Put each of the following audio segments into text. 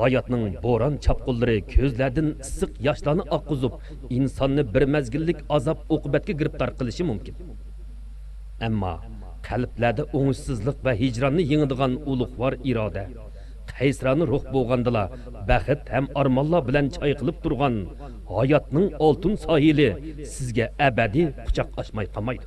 hayotning bo'ron chapqullari ko'zlardan issiq yoshlarni oqqizib insonni bir mezgillik azob oqibatga giriftor qilishi mumkin. Ammo qalblarda o'ngishsizlik va hijronni yengadigan ulug'vor iroda, qaysrani ruh bo'lgandala baxt ham armonlar bilan chayqilib turgan hayotning oltin sohili sizga abadiy quchoq ochmay qolmaydi.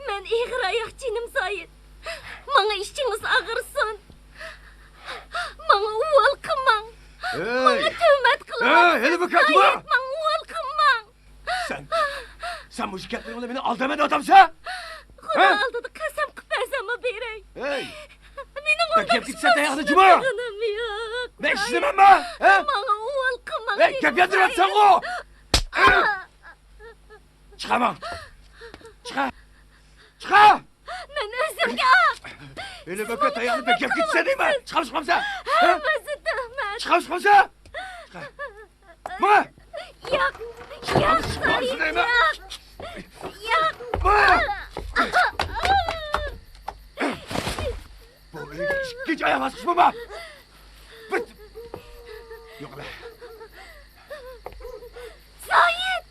Ben iğir ayak cinim Sayit. Bana işçiniz ağırsın. Bana uval kımang. Bana tövmet kılamazsın. Hele bakalım. Sayit, bana uval kımang. Sen bu şirketlerimle beni aldırmadı adamsa? Kuda aldıdı kasam kıpazama berey. Hey! Benim Gel gitsen de yanı cuma. yok. Ne işin ben be? Bana uval kımang. Hey, gel yandıran sen o! Çıkamam. Çıkar. Çıkar! Ben özümge. Hele bakalım dayanıp gel gitsen değil mi? Çıkam sen. Özü tövmet. Çıkam sen. Bana! Yak. Yak Sayit, değil mi? yak. Bana! Bu hiç ayağıma sıkışma bak. Bıt! Yok be. Sayit.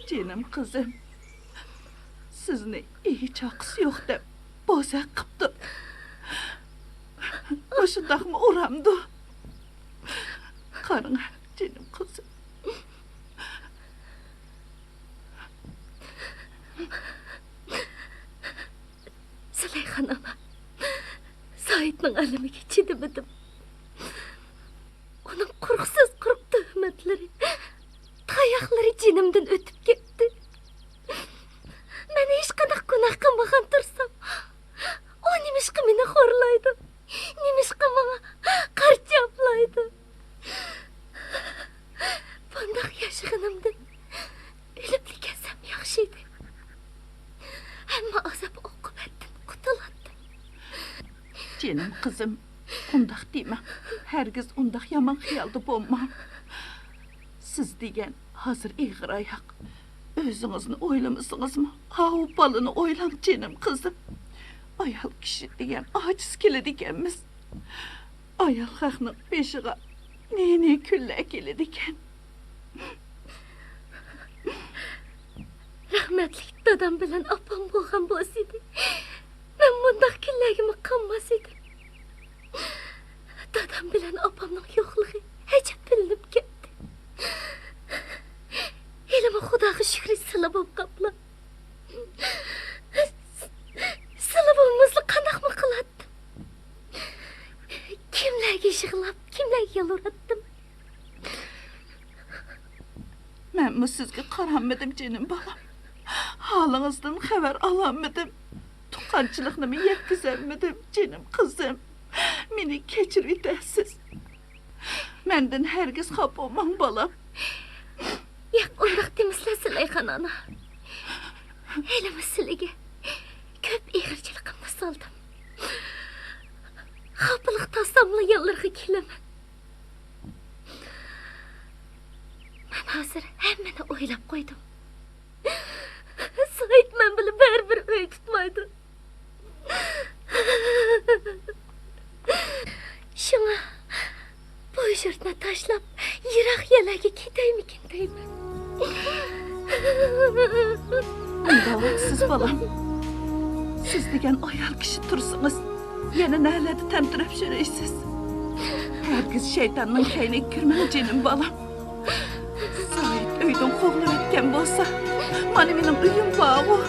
Canım kızım, sizni hiç hakkısı yok deb bozak qıptı. Oşundaq mı uramdı? Qarın, canım kızım. Züleyxa ana, Sayit'nin alemiga chidimadim. Onun quruqsiz quruq tuhmatları, tayoqlari jinimdan o'tib ketdi. Men hech qanday gunoh qilmagan tursam, o nimishqa meni xo'rlaydi, nimishqa menga qarz joplaydi. Bundoq yashaganimdan o'lib ketsam yaxshi edi. Hamma azob oqibatdan qutuladi. Canım kızım, undaq deyma. Hergiz undaq yaman xiyalda bo'lma. Siz degan hozir iğir ayak. Özünüzni oylamışsınızmı? Havu balını oylan canım kızım. Ayal kişi degan aciz keledi ekanmiz. Ayal haqning beshiga ne kunlar keledi ekan. Rahmetli dadam bilan opam bo'lgan bo'lsaydi, men bundoq kunlarga qolmas edim. Dadam bilan opamning yo'qligi hech bilinib ketdi. Elime Xudoga shukr sila bo'lib qopla. Sila bo'lmaslik sizga qaranmadim canım balam. Halingizdan xabar olamadim. Tuqqanchilikni yetkazolmadim canım kızım. Meni kechirib o'tasiz. Mendan hergiz xafa bo'lmang balam. Yo'q, undaq demislar Sulayxon ana. Elimi sizlarga ko'p ig'irchiligimni soldim. Xafalık tasamla yanlarga kelaman. Men hozir hammani o'ylab qo'ydim. Said men bilan baribir uy tutmaydi. Shunga bu yurtni tashlab yiroq yerlarga ketaymikin deyman. Siz balam. Siz degan ayol kishi tursangiz, yana nalarda tantirab yuraysiz. Hergiz şeytanning kayniga kirmang canım balam. Said uydan qo'g'lab o'tgan bo'lsa, mana mening uyim bor.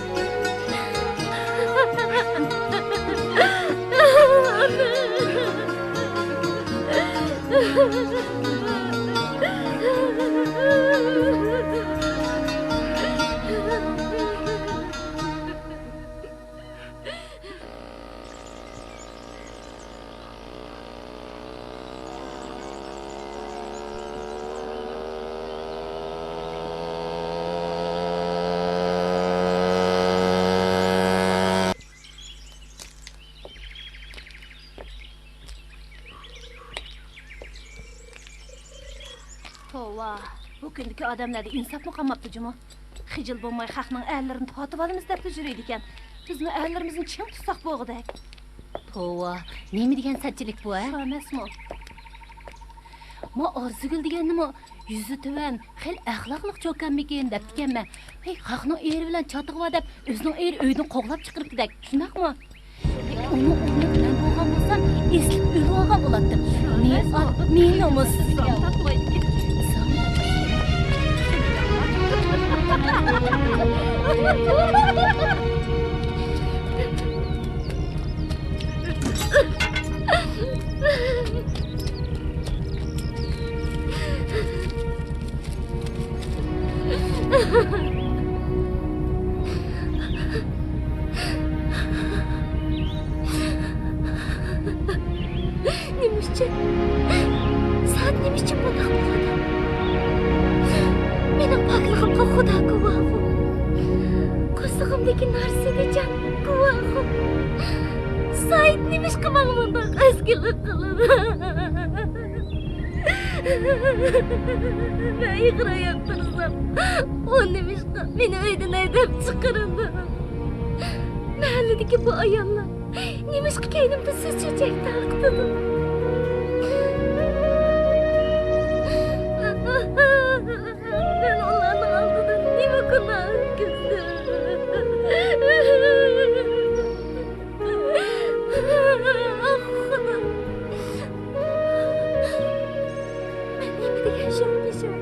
Tova, bu gündeki adamlarda insaf mı kalmaptı cuma? Xijil bo'lmay xalqning erlarini totib olamiz deb yuraydi ekan. Bizni erlarimizni kim tutsak bo'g'dak? Tova, nima degan satchilik bu, ha? Emasmi? Ma Orzugul deganimi? Yuzi tuvan, xil axloqliq cho'kanmikin deb ekanman. Hey, xalqning eri bilan chotiqva deb o'zining eri uydan qo'g'lab chiqiribdi-dak. Shunaqmi? Uni o'g'li bilan bo'lgan bo'lsa, eslib o'lib olgan bo'lardim. Ne namussiz. Nimişçe? Saat nimişçe bana kıldı? Benim paklığımda Xudo guvohi. Ko'zlig'imdagi narsaga jan guvohi. Said nimish qilmang bundoq ezgulik qilib. Men yig'rayib tursam, u nimishqa meni uydan haydab chiqardi. Mahalladagi bu ayollar nimishqa kaynimda siz chechak taqdidi. Ben Allah'ın aldığını nime günah kızdım. Ah Xudo. Ben nime degan sho'rmishim.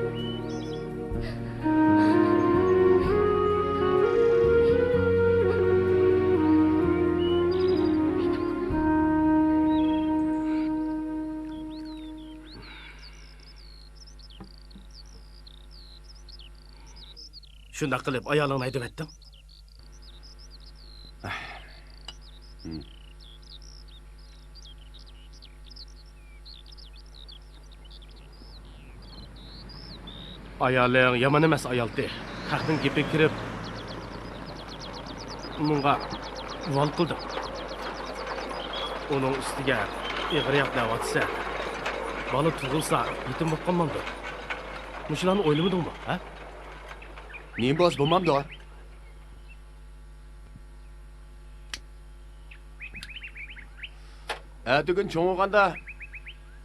Shunday qilib ayolingni haydab etdim. Ayoling yomon emas ayoldi. Haqning gapi kirib, unga vol qildim. Uning ustiga ig'riyap davatsa, bola tug'ilsa yetim bo'lib qolmamdi. Mushularni o'ylamadingmi, ha? Neyim boz bulmam da. Ertugün çoğulganda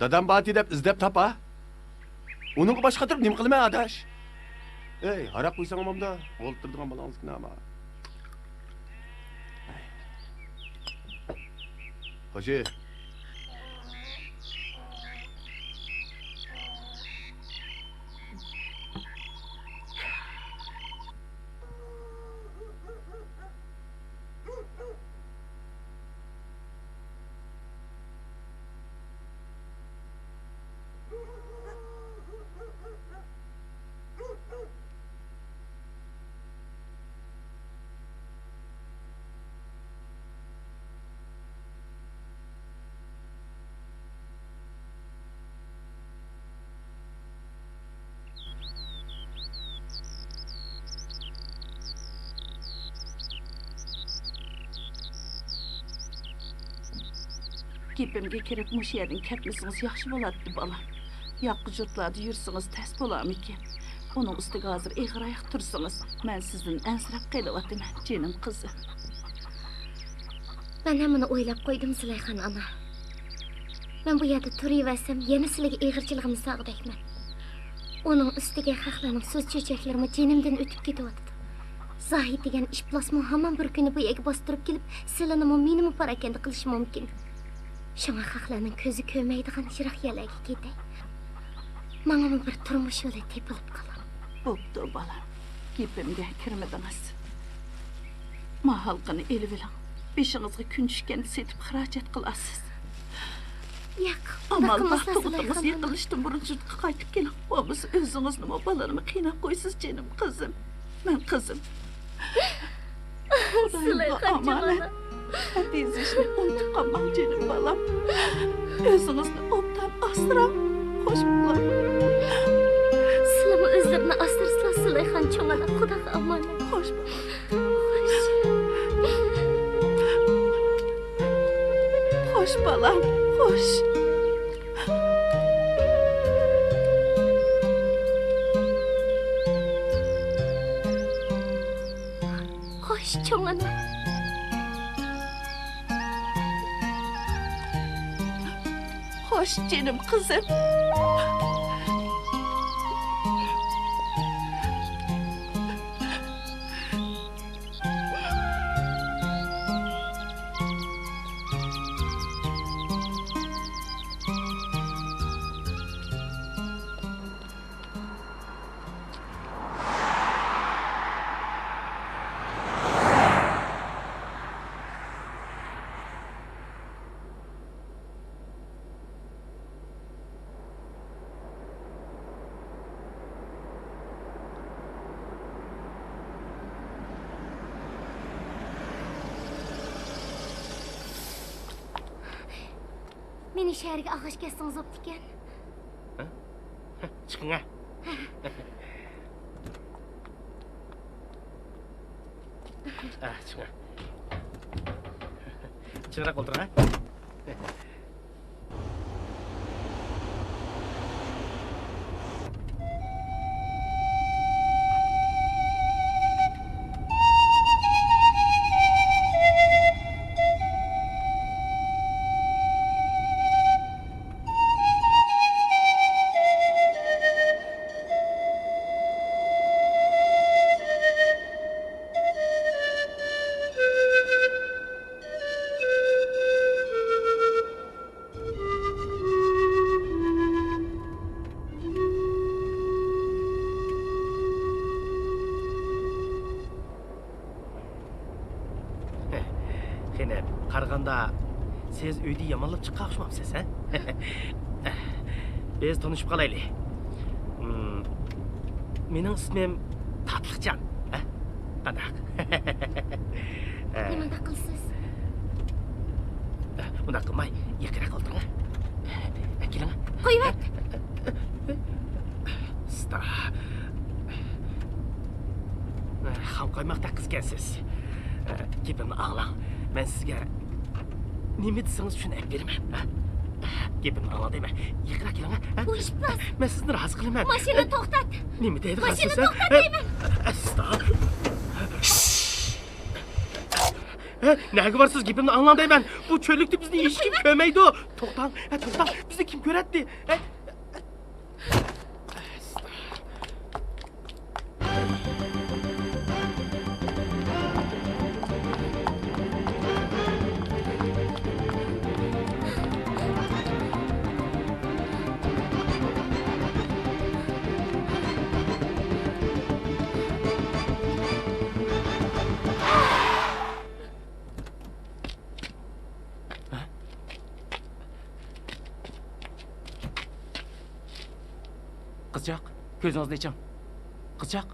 dadam bati dep izlep tapa. Onun başka türlü nim kılma adaş. Ey, harap koysan amamda. Olturdun balans ama. Hoca. Gepimge kirip muş yerden ketmesiniz yaxşı bolatdı balam. Yaqqı jutlarda yürsünüz tez bolamıken. Onun üstüge hazır eğir ayak tursunuz. Ben sizden ensirap qeylivatıman, canım kızım. Ben hemen oylap koydum Züleyxan ana. Ben bu yerde turuyversem yana sizlarga eğirçiligimni sağdayman. Onun üstüge xalqlarning so'z cho'chaklarimi jenimdan o'tib ketyapti. Zahid degan ishplasmo hamon bir kuni bu yerga bostirib kelib, sizlarni menimi parakanda qilishi mumkin. Shunga xalqlarning ko'zi ko'rmaydigan yiroq yerlarga ketay. Mana bir turmush yo'li tepilib qoladi. Boptu balam. Gepimge kirmediniz. Ma halkını elivilan. Beşinizge gün düşkeni setip xarajat kılasız. Yo'q, Amal qilmasdan baxtımız Züleyxan ana. yıkılıştım burun jurtqa qaytib kelin. Babız özünüzni mi balanımı qiynab qo'ysiz canım kızım. Ben kızım. Züleyxan ana. Hadiz işini unutib qalmang canım balam. Özünüzni obdan astıram. Hoş bular. Sizlarmi o'zlarini asraysizlar Züleyxan cho'ngana. Xudoga omonat. Hoş bular. Hoş balam, hoş. Xo'sh, cho'ngana. Hoş canım kızım. Meni shaharga ag'ash kesdingiz bo'pti ekan. Chiqing. Chiqing. Chiqroq o'tiring. Qani, qaraganda siz uyda yamanlab chiqqa o'xshamabsiz, ha? Biz tanishib qolaylik. Mening ismim Tatliqjon, ha? Qanaq? Nima qilsiz? Unda qilmay, yaqinroq o'tiring. Keling. Qo'yvat. Stop. Ham qo'ymoqda qizgansiz. Gapimni anglang. Men sizga nima desangiz shuni aytib beraman. Gapimni anglang deyman. Yaqinroq keling. Bu ish bas. Men sizni rozi qilaman. Mashina to'xtat. Nima deydi? Mashina to'xtat deyman. Stop. Nega borsiz? Gapimni anglang deyman. Bu cho'llikda bizni hech kim ko'rmaydi. To'xtang, to'xtang. Bizni kim ko'radi? Qizchaq, ko'zingizni oching. Qizchaq.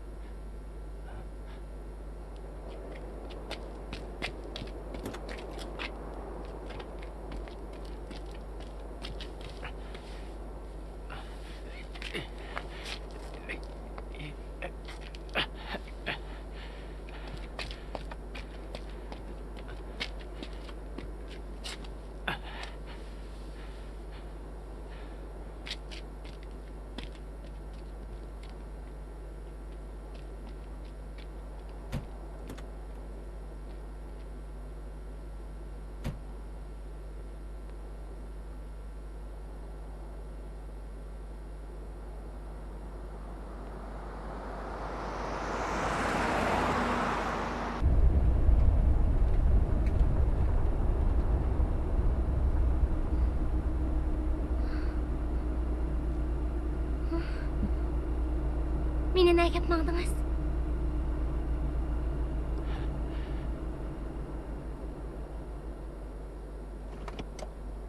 ne yapmadınız?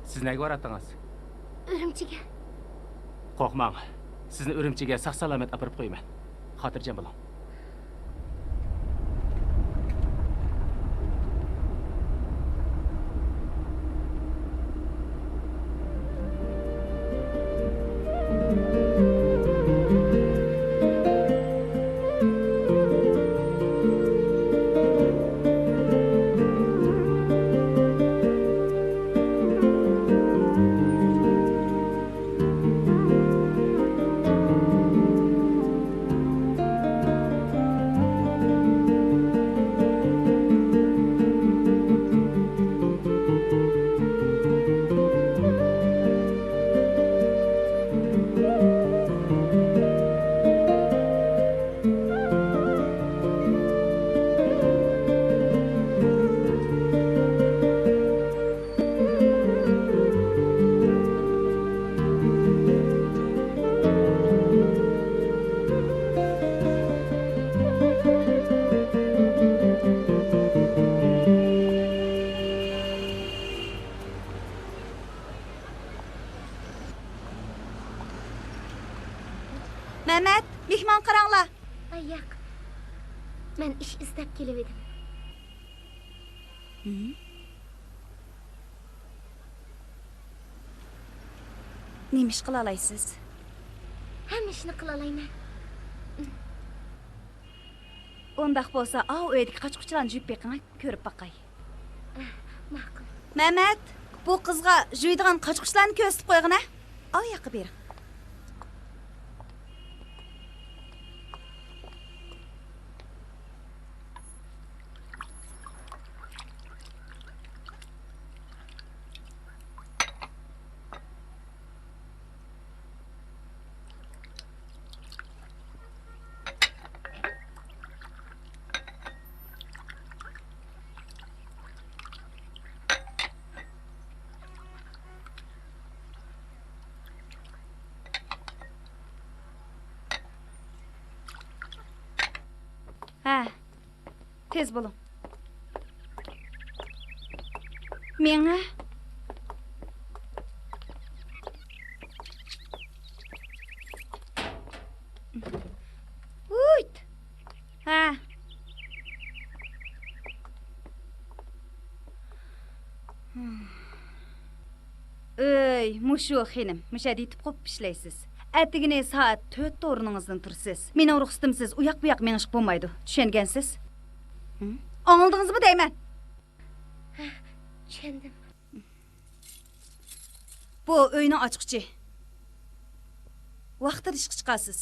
Siz nega borattınız? Ürümçiga. Qo'rqmang. Sizni Urumchiga sog'-salomat olib qo'yaman. Xotirjam bo'ling. Mehmet, mehmon qaranglar. Ay yo'q. Men ish izlab kelib edim. Nima ish qila olasiz? Hamma ishni qila olaman. Undaq bo'lsa, uydagi qochquvchilarni juyib beqing, ko'rib boqay. Ma'qul. Mehmet, bu qizga juydigan qochquvchilarni ko'rsatib qo'yg'ina. Yoqqa bering. Tez bo'lin. Menga Uyt. Mushu xenim, mushadi yetib qo'yib ishlaysiz. Atigini soat 4 o'rningizdan tursiz. Mening ruxsatimsiz u yoq bu yoq menish bo'lmaydi. Tushungansiz? Anladingizmi deyman? Tushundim. Bu uyni ochqichi. Vaqtida ishga chiqasiz.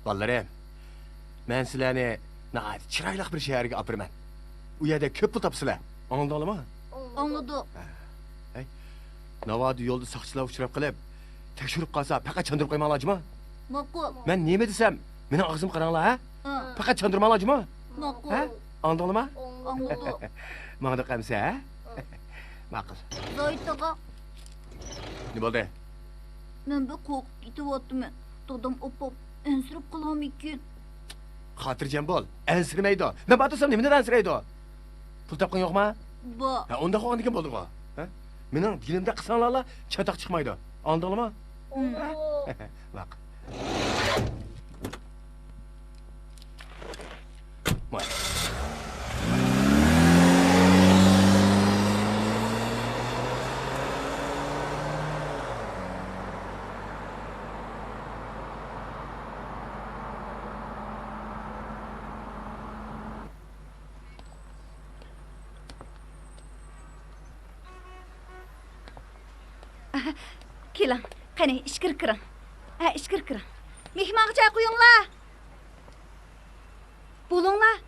Balalarım, ben sizlerni chiroyli bir shaharga olib beraman. U yerda ko'p pul topsizlar. Anladinglarmi? Anladım. Navoda yo'lda soqchilar uchrab qilib, tekshirib qolsa, faqat chandurib qo'ymoqlarjimi? Ma'qul. Men nima desam, mening og'zim qaranglar, ha? Faqat chandurmoqlarjimi? Ma'qul. Ha? Anladinglarmi? Anladım. Manda qamsa, ha? Ma'qul. Zoytaga Nima bo'ldi? men bir qo'rqib ketyapman. Dadam opop ensirib qolamikin. Xotirjam bo'l. Ansirmaydi. Men borsam nimadan ansiraydi? Pul topgan yo'qmi? Bor. Ha, unda qo'ygan bo'ldi-ku. Ha? Mening dilimda qilsanglar, chatoq chiqmaydi. Anladinglarmi? Bak. Moy. Keling, qani ishkir kiring. Ha, ishkir kiring. Mehmonga choy quyinglar. Bo'linglar.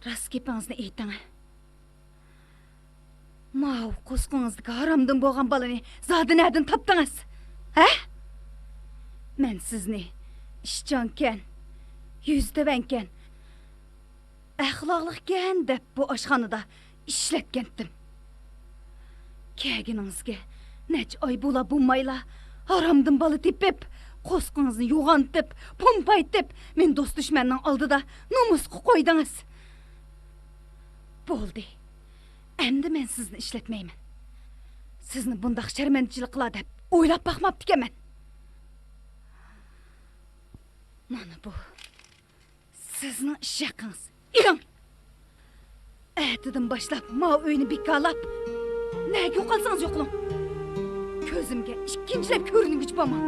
Rast gepingizni ayting. Mau qo'sqingizga haramdan bo'lgan balani zodi nerdan topdingiz? Ha? Men sizni ishchankan, yuzdavankan, axloqliqkan deb bu oshxonada ishlatgandim. Kelginingizga nech oy bo'la bo'lmayla haramdan bala tepib, qo'sqingizni yo'g'antib, pompaytib, men do'st dushmanning oldida nomusga qo'ydingiz. Bo'ldi. Endi men sizni ishlatmayman. Sizni bundaq sharmandachilik qila deb o'ylab baxmabdi ekanman. Mana bu sizning ish haqingiz. Iring. Atidan boshlab ma uyni bekalab, nega yo'qolsangiz yo'qlang. Ko'zimga ikkinchilab ko'ringiz bo'lma.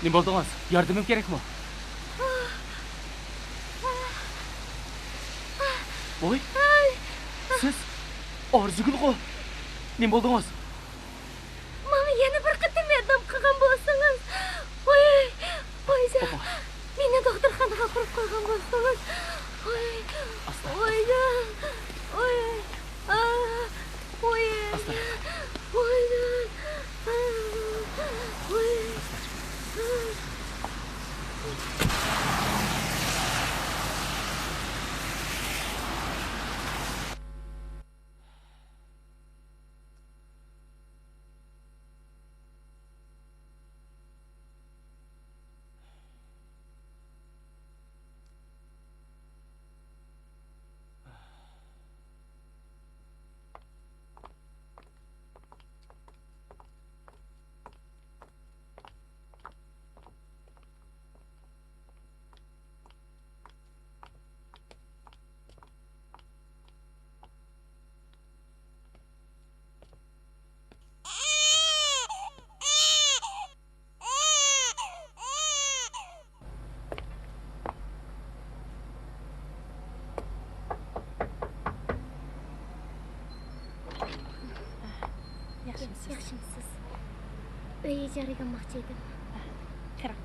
Nima bo'ldingiz? Yordamim kerakmi? Voy. Siz Orzugul-ku. Nima bo'ldingiz? Mama yana bir qatim yordam qilgan bo'lsangiz. Voy, voyjon. Meni doktorxonaga qo'yib qo'ygan bo'lsangiz. Voy. Voyjon. Voy. Voy. Voyjon. Voy. Yaxshimisiz? Uy ijaraga olmoqchi edim. Kiring.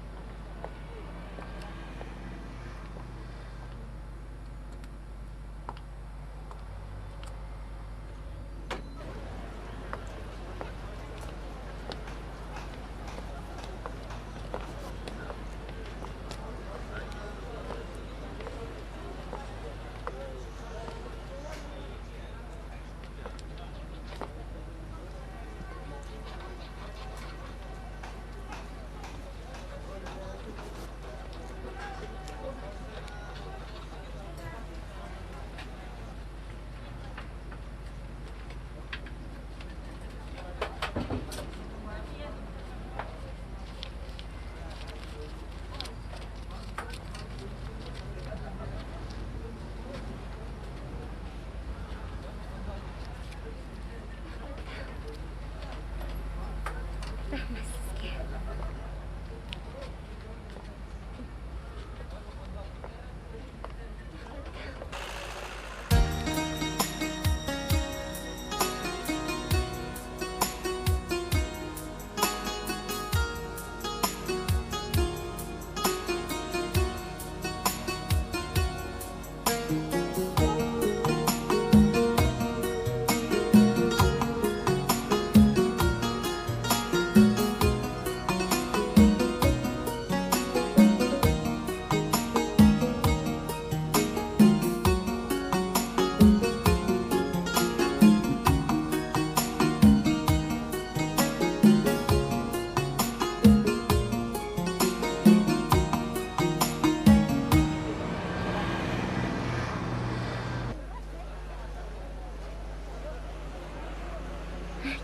Rahmat sizga.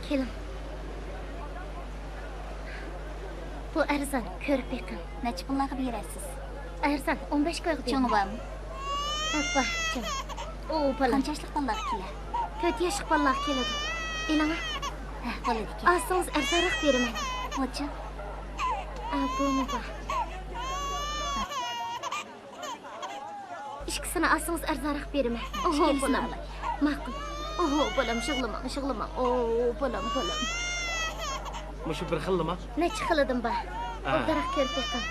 Keling. Bu arzon, ko'rib beqing. Necha pullarga berasiz? Arzon 15 qo'yib bering. Cho'ng bormi? Abba, jim. O, bolam. Qancha yoshlik bolalar kelar? 4 yoshlik bolalar keladi. Elana. Ha, bo'ladi ekan. Olsangiz arzonroq beraman. Necha? Buni bor. Ikkisini olsangiz arzonroq beraman. Oho, bolam. Ma'qul. Oho, bolam, shug'lamang. Bolam. Mushu bir xillimi? Necha xilidim bor. O'rdaroq ko'rib beqing.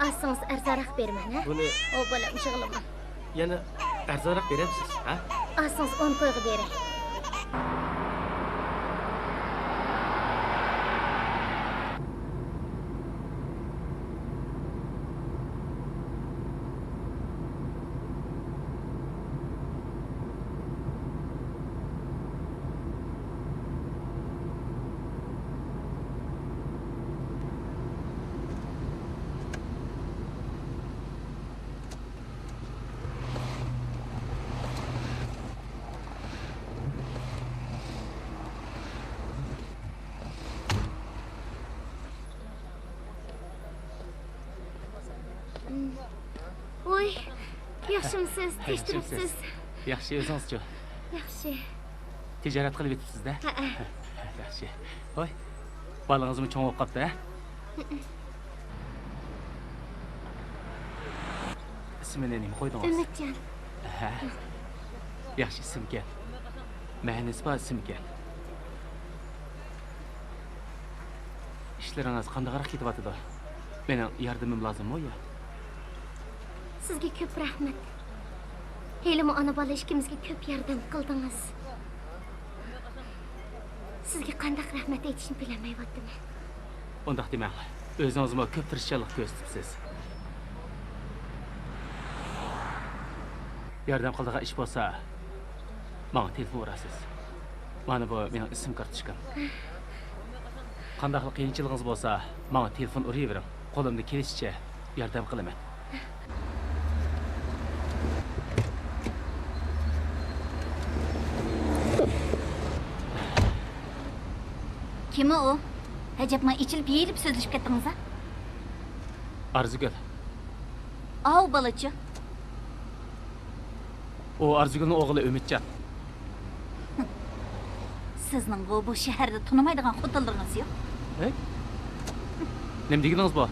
Olsangiz arzonroq beraman, ha? Buni Bolam, shug'lamang. yana arzonroq berasiz, ha? Olsangiz 10 qo'yib beray. Voy, yaxshimisiz? Tekshiribsiz? Yaxshi, o'zingiz-chi? Yaxshi. Tijorat qilib yetibsiz-da? Ha. Yaxshi. Voy, bolangizmi cho'ng bo'lib qolibdi, ha? ismini nima qo'ydingiz? Ümitcan. Ha. Yaxshi ism ekan. Ma'nosi bor ism ekan. İşlaringiz qanday ketyapti? Mening yordamim lozimmi yo? Sizga ko'p rahmat. Helimi ona bola ikkimizga ko'p yordam qildingiz. Sizga qanday rahmat aytishni bilmayapman. Undaq demang. O'zingizga ko'p tirishchilik ko'rsatibsiz. Yordam qiladigan ish bo'lsa, menga telefon urasiz. Mana bu mening ism kartochkam. Qanday qiyinchiligingiz bo'lsa, menga telefon urayvering. Qo'limda kelishicha yordam qilaman. Kim o? Hacapma içilip yeyilip sözleşip kettiniz ha? Arzugul. Av balıcı. O Arzugulning o'g'li Ümitcan. Sizning bu şehirde tanımaydigan xotinlarınız yok. Hey? Nima deganingiz bu?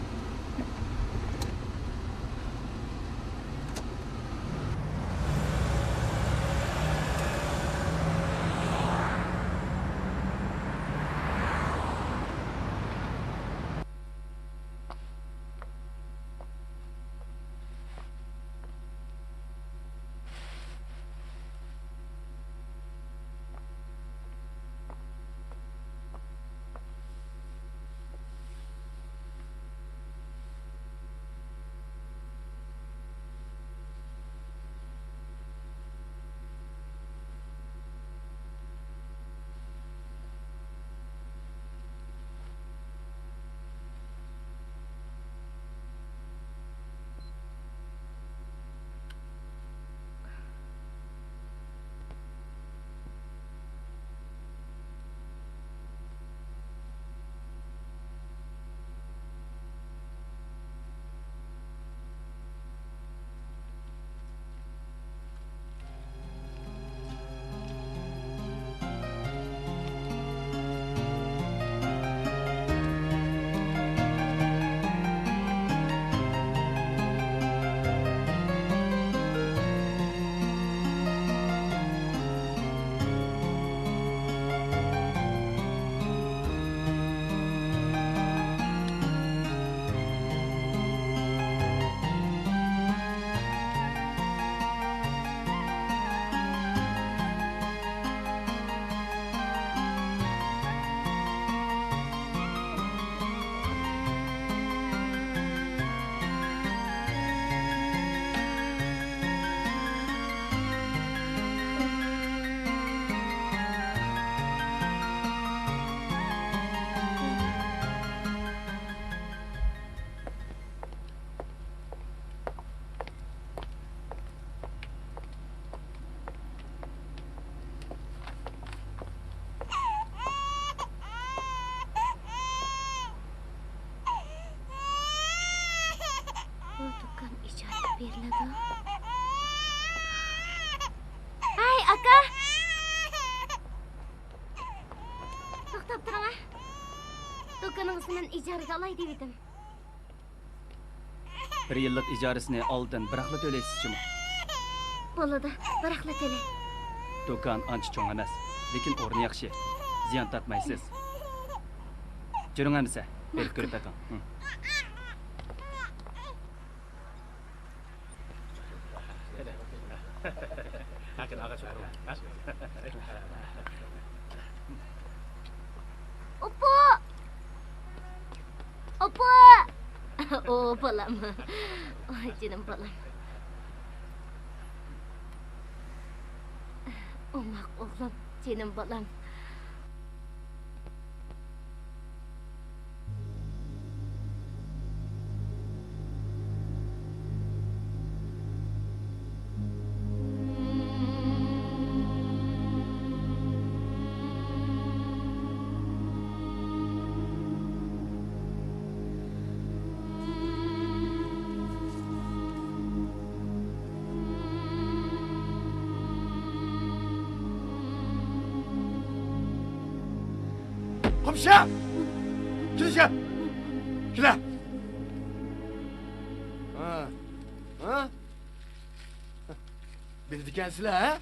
beriladi. Hay aka. To'xtab turing a. Do'koningizni ijaraga olay deb edim. Bir yillik ijarasini oldin biraqla to'laysizmi? Bo'ladi, biraqla to'lay. Do'kon ancha cho'ng emas, lekin o'rni yaxshi. Ziyon tortmaysiz. Juring amsa, berib ko'rib baking. Oppo! Oppo! Oh, balam. Oh, canım balam. Omak oğlum, canım balam. Komşu! Gideceğim! Gide! Ha? Ha? ikansizlar, ha?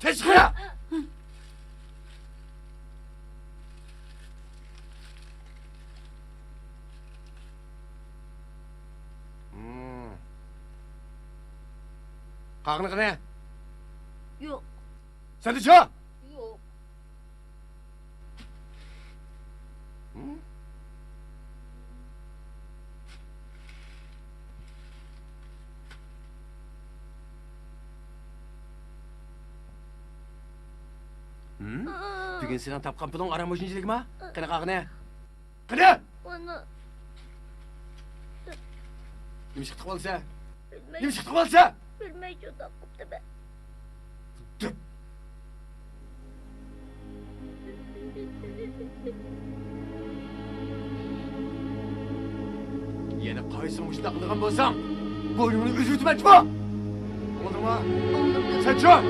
Tashqari! Qaqni qana? Yo'q, Sen de çık! yo'q. Bugün senin tapkan pulun aramışıncılık mı? Qani qaqni? Qani! Оны Nima chiqib qolsa? bilmay, Nima chiqib qolsa? bilmay juda qopti ben. Yana qaysi mushtaq qilgan bo'lsam, bo'ynimni uzitmoqchi. Bo'ldimi? Sen chiq!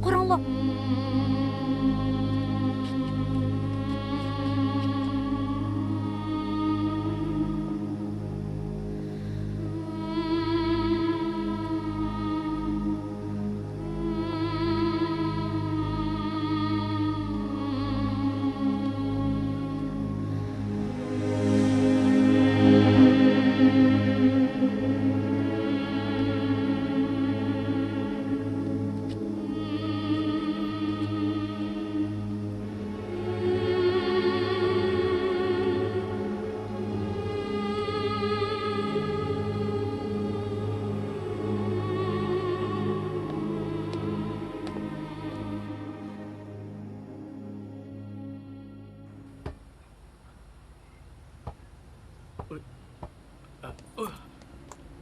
Qorong'u.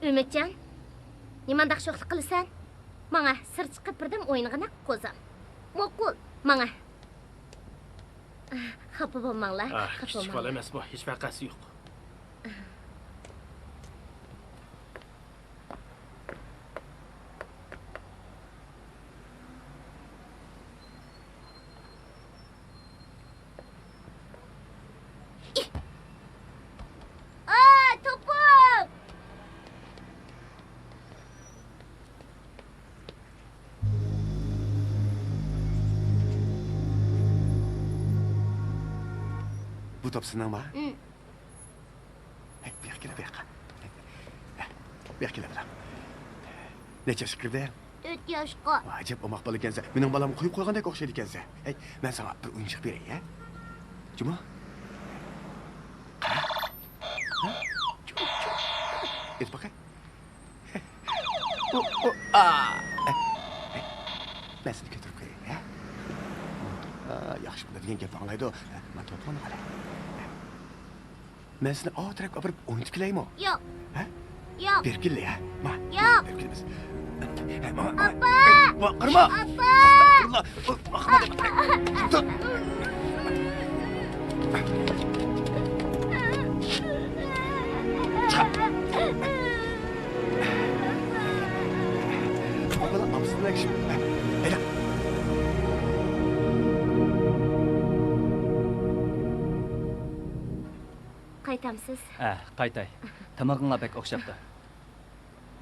Ümitcan, nimandaq sho'xlik qilasan? Manga sir chiqib birdim o'yinig'ini qo'zam. Mo'qul, manga. Xafa bo'lmanglar, xafa Kichik bola bo'lmanglar. emas bu, hech vaqasi yo'q. To'pim! topsundan mı? Hı. Bir kere bir kere. Bir kere bir. Neçe şıkırdı? 4 yaşqa. Acep omaq balı ekense. Benim balam koyup koyğandek okşaydı ekense. Hey, ben sana bir oyuncak vereyim ya. Cuma? Ha? Cuma. Et bakayım. Ben seni götürüp koyayım ya. Yaxşı, bunda degan gap anlaydı o. Ben toplanı qala. Ben seni otirib apirib o'ynatib kelaymi? Yo'q. Ha? Yo'q. Berkilla ya. Ma. Yo'q. Berkilla biz. Appa! Qirma. Appa! Astagfirullah. Tut. Bana amsın ekşi. Hele. Qaytamsiz. Qaytay. Tamog'ingga bek o'xshabdi.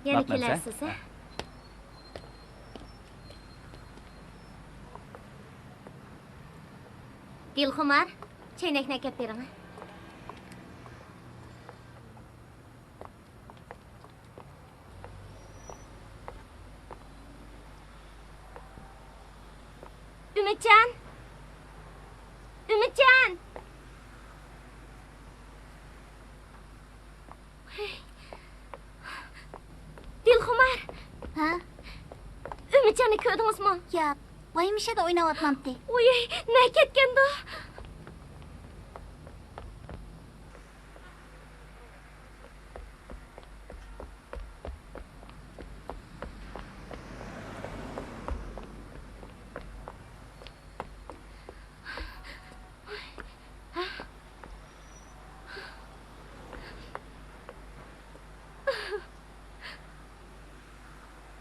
Yana Bakmam sen. kelarsiz, ha? Dilxumar, chaynakni akab bering. Ümitcan! Ümitcan! Dilxumar! Ha? Ümitcanni ko'rdingizmi? Yo'q. Voymishada o'ynayapmabdi. Oy, ne ketganda?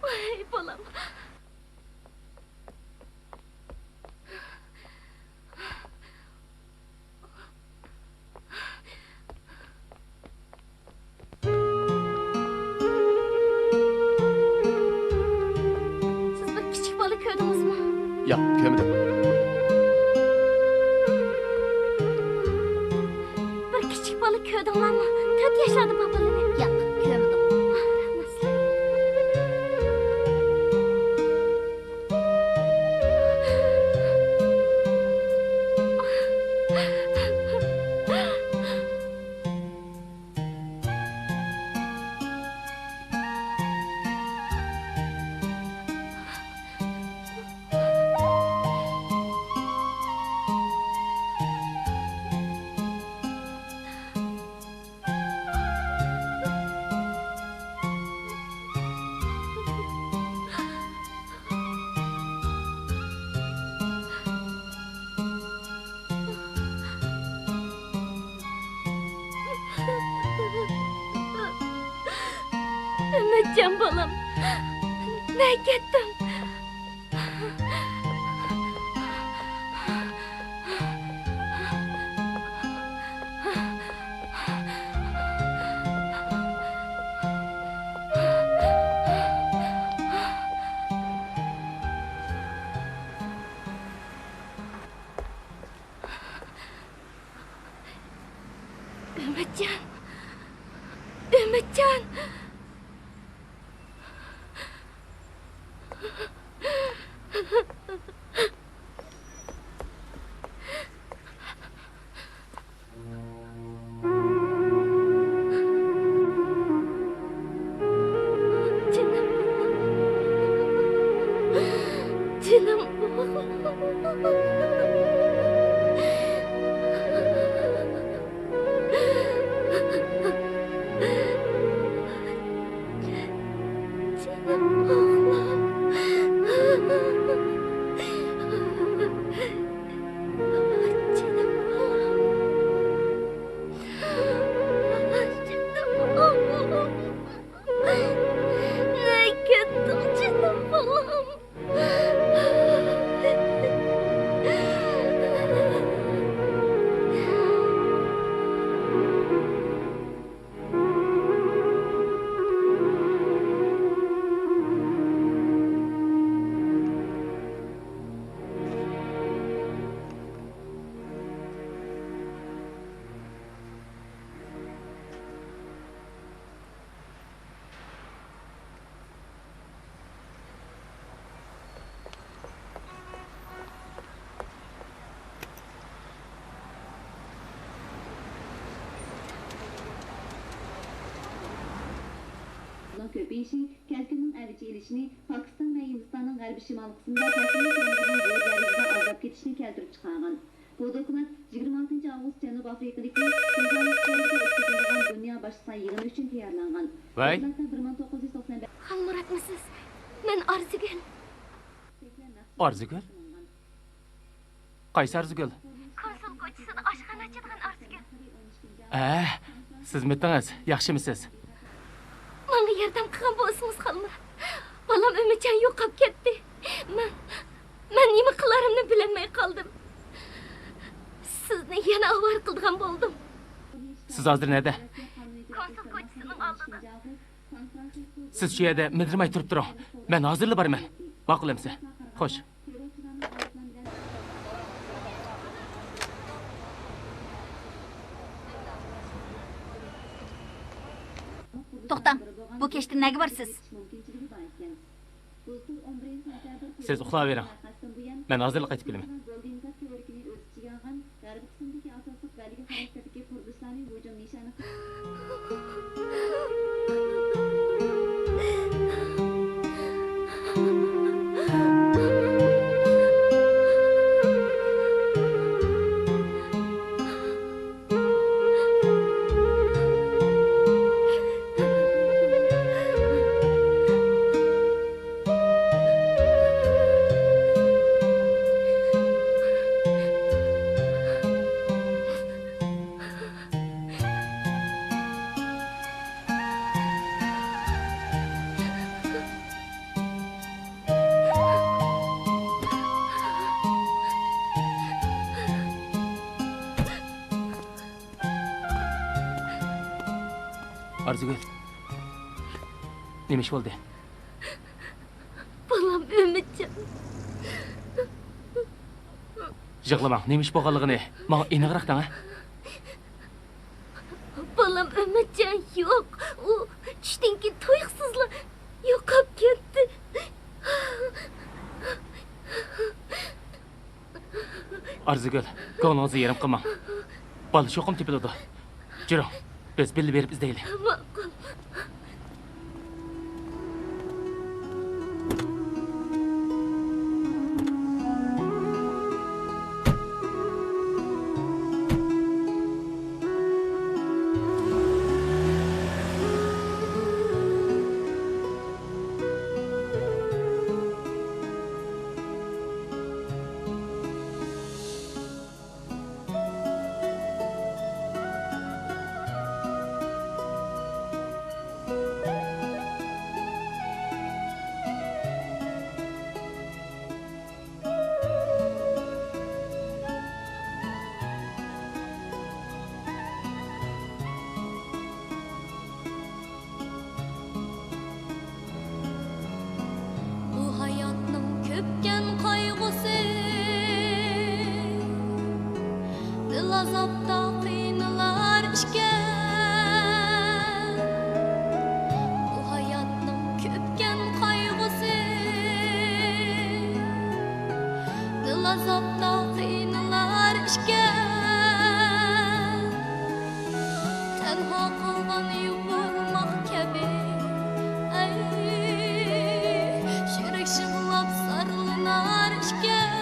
Ay, balam. Siz bir küçük balık gördünüzmü? Ya, kömedim. Bir küçük balık gördün var mı? 4 yaşlarında babaları. Yo'q, ko'rmadim. Ümitcan balam. Ne gittin? Ümitcan. Ümitcan. Canım. Canım oğlum. Canım oğlum. Ne gittim canım oğlum. köpeyişi, keskinlik əvci ilişini, Pakistan ve Hindistan'ın g'arbiy shimol qismida tasniy qilingan zo'r darajada azab ketishini keltirib chiqargan. Bu dokument 26 avgust Janub Afrikadagi Johannesburgda o'tkazilgan dunyo boshqa yig'ini uchun tayyorlangan. Vay. 1995 Halmuratmisiz? Men Arzigul. Arzigul? Qaysi Arzigul? Konsul ko'chisida oshxona ochadigan Arzigul. Siz mitdingiz, yaxshimisiz? Menga yordam qilgan bo'lsangiz Halmurat. Bolam Umidjon yo'qolib ketdi. Men nima qilarimni bilolmay qoldim. Sizni yana avvar qilgan bo'ldim. Siz hozir nerede? Konsul ko'chisining oldida. Siz şu yerda mildirmay turib turing. Men hozirli borman. Ma'qul emsa. Xo'sh. To'xtang. Bu kechda nega borsiz? Siz uxlayvering. Men hozirli qaytib kelaman. Arzigul. Nima ish bo'ldi? Bolam Umidjon. Yig'lamang. Nima ish bo'lganligini menga aniqroq dang. Bolam Umidjon yo'q. U tushdan keyin to'yqsizla yo'qolib ketdi. Arzigul, ko'nglingizni yerim qilmang. Bola sho'qim tepiladi. Juring. Biz bilib berib izlaylik. Ma'qul. azapta qiynalar ishgan bu hayotning ko'pgan qayg'usi dil azapta qiynalar ishgan tanho qolgan yubormoq kabi ay shirik shig'lab sarlinar ishgan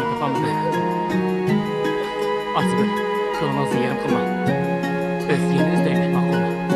Yolunu tapamızdı. Azgın, yolunuzun yerim kılma. Öz yerini izleymek maqulma.